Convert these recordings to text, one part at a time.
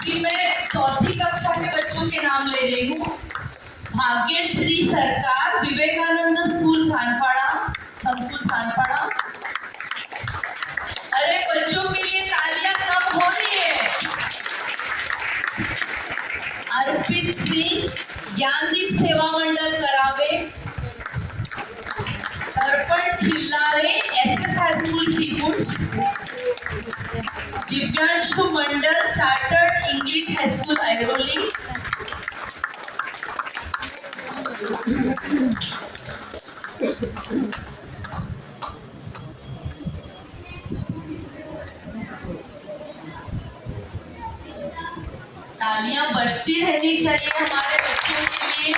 जी मैं चौथी कक्षा के बच्चों के नाम ले रही हूँ। भाग्यश्री सरकार, विवेकानंद स्कूल सानपाड़ा, संकुल सानपाड़ा। अरे बच्चों के लिए तालियां कब हो रही है? अर्पित सिंह, ज्ञानदीप सेवा Mandal Karave, Darpan Khillare, SS high school Sipur, Divyanshu Mandal, chartered English high school Airoli, तालियां बजती रहनी चाहिए हमारे बच्चों के लिए।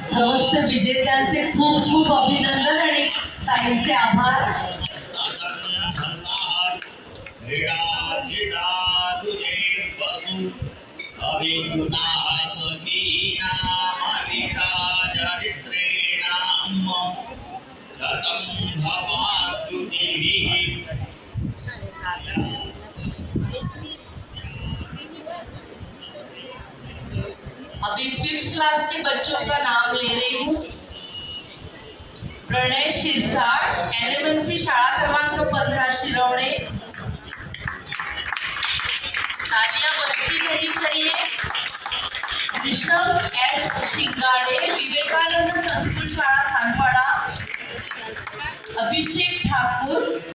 समस्त विजेत्यांचे खूप खूप अभिनंदन आणि ताईंचे आभार। अभी 5th क्लास के बच्चों का नाम ले रही हूँ। प्रणय शिरसाट, एनएमएमसी शाळा क्रमांक 15 शिरवणे। तालियां बजती रहनी चाहिए। ऋषभ एस शिंगाड़े, विवेकानंद संकुल शाळा सानपाड़ा। अभिषेक ठाकुर,